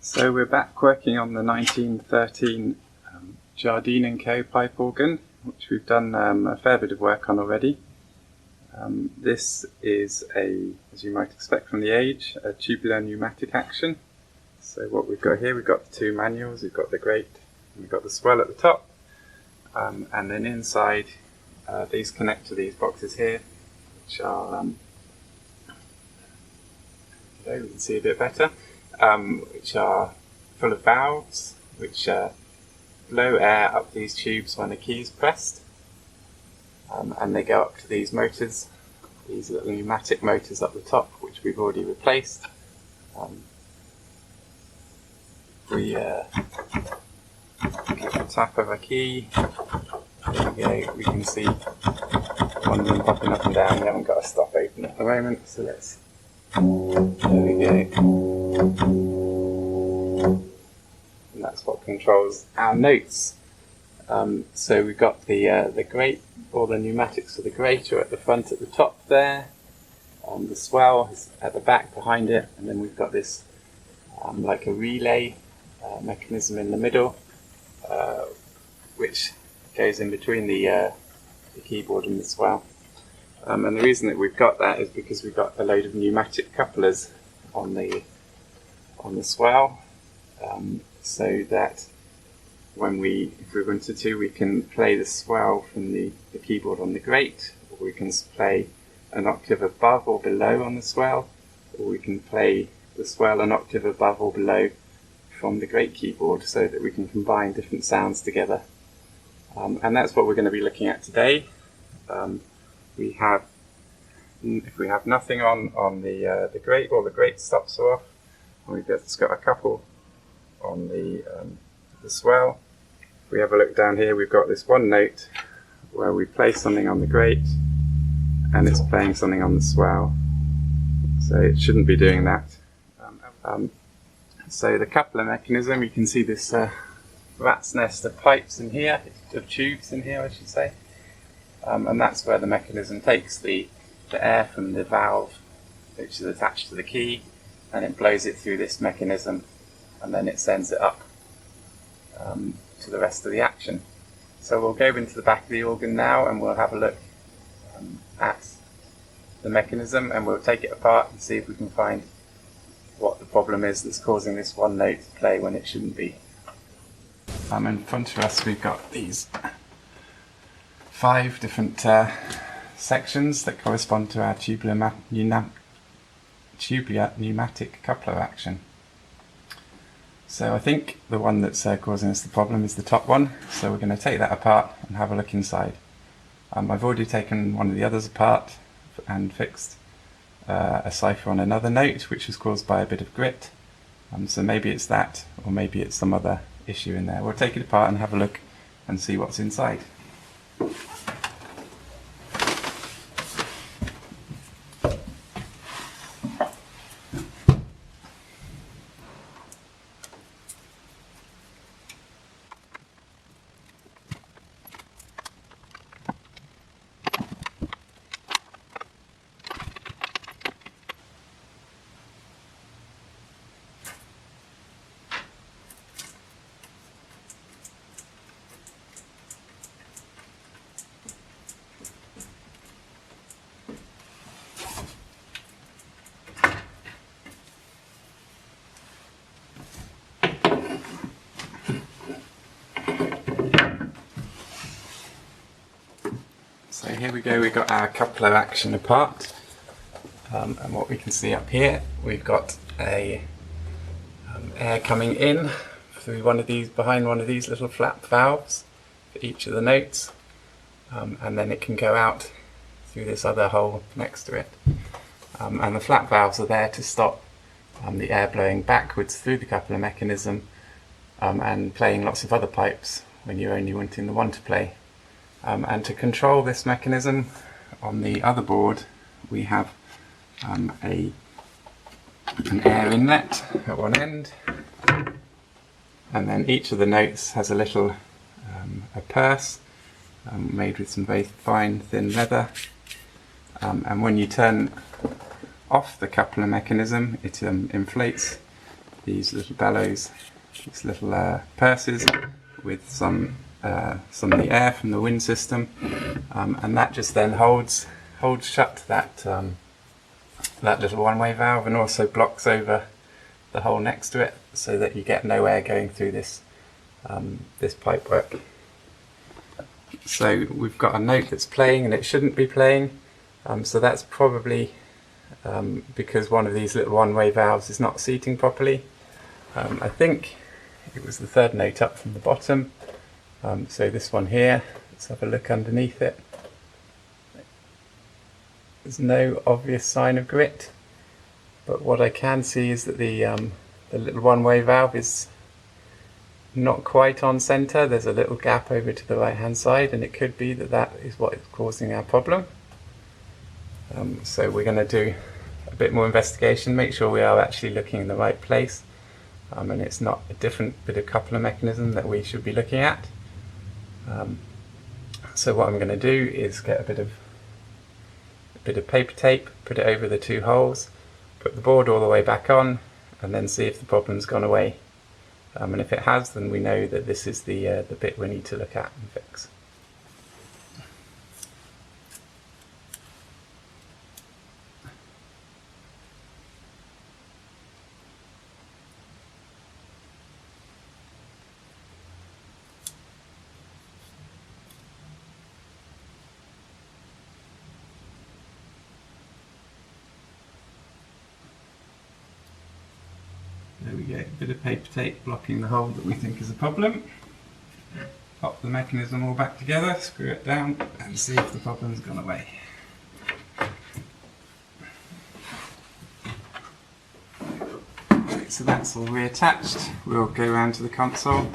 So we're back working on the 1913 Jardine Co pipe organ, which we've done a fair bit of work on already. This is as you might expect from the age, a tubular pneumatic action. So what we've got here, we've got the two manuals, we've got the grate, and we've got the swell at the top, and then inside these connect to these boxes here, which are, there we can see a bit better, which are full of valves, which blow air up these tubes when the key is pressed, and they go up to these motors, these little pneumatic motors up the top, which we've already replaced. We get the tap of a key. There we go. We can see one of them popping up and down. We haven't got a stop open at the moment, so let's. There we go. And that's what controls our notes. So we've got the grate, or the pneumatics for the grate are at the front at the top there. The swell is at the back behind it, and then we've got this like a relay mechanism in the middle, which goes in between the keyboard and the swell. And the reason that we've got that is because we've got a load of pneumatic couplers on the swell, so that if we wanted to, we can play the swell from the keyboard on the grate, or we can play an octave above or below on the swell, or we can play the swell an octave above or below from the grate keyboard, so that we can combine different sounds together. And that's what we're going to be looking at today. If we have nothing on the grate, or the grate stops off, and we've just got a couple on the swell. If we have a look down here, we've got this one note where we play something on the grate and it's playing something on the swell, so it shouldn't be doing that. So the coupler mechanism, you can see this rat's nest of pipes in here, of tubes in here I should say, and that's where the mechanism takes the air from the valve, which is attached to the key, and it blows it through this mechanism, and then it sends it up to the rest of the action. So we'll go into the back of the organ now, and we'll have a look at the mechanism, and we'll take it apart and see if we can find what the problem is that's causing this one note to play when it shouldn't be. In front of us we've got these 5 different sections that correspond to our tubular pneumatic coupler action. So I think the one that's causing us the problem is the top one, so we're going to take that apart and have a look inside. I've already taken one of the others apart and fixed a cipher on another note, which was caused by a bit of grit, so maybe it's that, or maybe it's some other issue in there. We'll take it apart and have a look and see what's inside. So here we go, we've got our coupler action apart, and what we can see up here, we've got air coming in through behind one of these little flap valves for each of the notes, and then it can go out through this other hole next to it. And the flap valves are there to stop the air blowing backwards through the coupler mechanism and playing lots of other pipes when you're only wanting the one to play. And to control this mechanism, on the other board we have an air inlet at one end, and then each of the notes has a little a purse made with some very fine thin leather, and when you turn off the coupler mechanism, it inflates these little bellows, these little purses with some of the air from the wind system, and that just then holds shut that little one-way valve, and also blocks over the hole next to it, so that you get no air going through this pipework. So we've got a note that's playing and it shouldn't be playing, so that's probably because one of these little one-way valves is not seating properly. I think it was the third note up from the bottom, so this one here, let's have a look underneath it. There's no obvious sign of grit, but what I can see is that the little one-way valve is not quite on centre. There's a little gap over to the right hand side, and it could be that is what is causing our problem. So we're going to do a bit more investigation, make sure we are actually looking in the right place, and it's not a different bit of coupler mechanism that we should be looking at. So what I'm going to do is get a bit of paper tape, put it over the two holes, put the board all the way back on, and then see if the problem's gone away. And if it has, then we know that this is the bit we need to look at and fix. There we go, a bit of paper tape blocking the hole that we think is a problem. Pop the mechanism all back together, screw it down, and see if the problem's gone away. Right, so that's all reattached. We'll go around to the console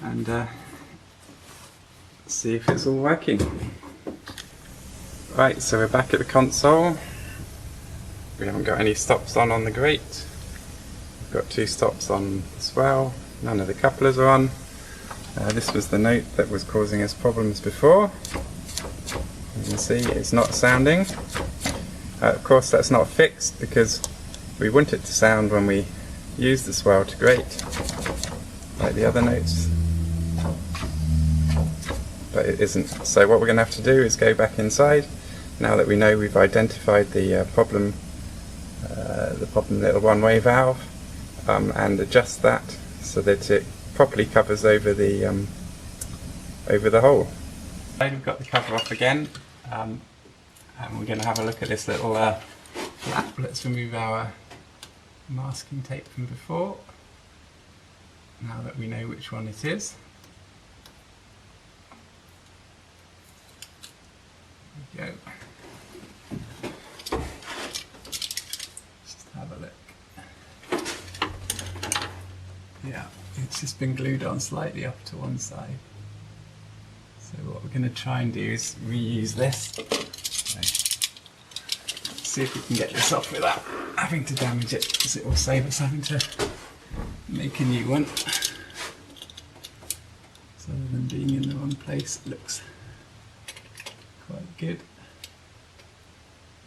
and see if it's all working. Right, so we're back at the console. We haven't got any stops on the grate. Got two stops on the swell, none of the couplers are on. This was the note that was causing us problems before. You can see it's not sounding. Of course that's not fixed because we want it to sound when we use the swell to grate, like the other notes. But it isn't. So what we're going to have to do is go back inside, now that we know we've identified the problem little one-way valve. And adjust that so that it properly covers over the hole. We've got the cover off again, and we're going to have a look at this little flap. Let's remove our masking tape from before, now that we know which one it is. There we go. Just have a look. Yeah, it's just been glued on slightly off to one side. So what we're going to try and do is reuse this. Let's see if we can get this off without having to damage it, because it will save us having to make a new one. So other than being in the wrong place, it looks quite good.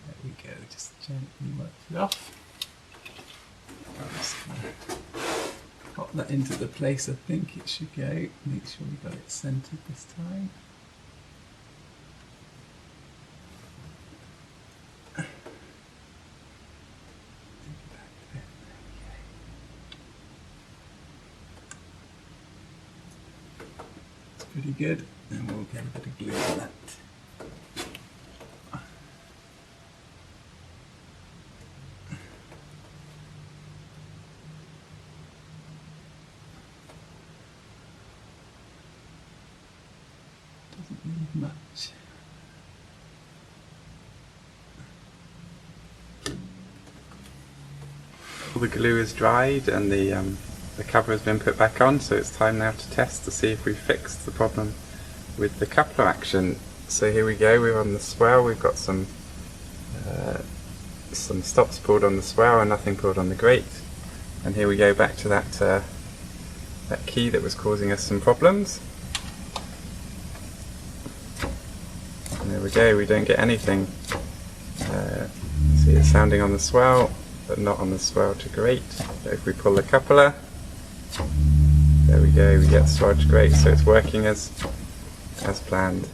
There we go, just gently work it off. Pop that into the place I think it should go. Make sure we got it centered this time. It's pretty good, and we'll get a bit of glue on that. Doesn't need much. All the glue is dried and the cover has been put back on, so it's time now to test to see if we've fixed the problem with the coupler action. So here we go, we're on the swell, we've got some stops pulled on the swell and nothing pulled on the grate. And here we go back to that key that was causing us some problems. And there we go, we don't get anything. See it sounding on the swell, but not on the swell to grate. But if we pull the coupler, there we go, we get swell to grate, so it's working as planned.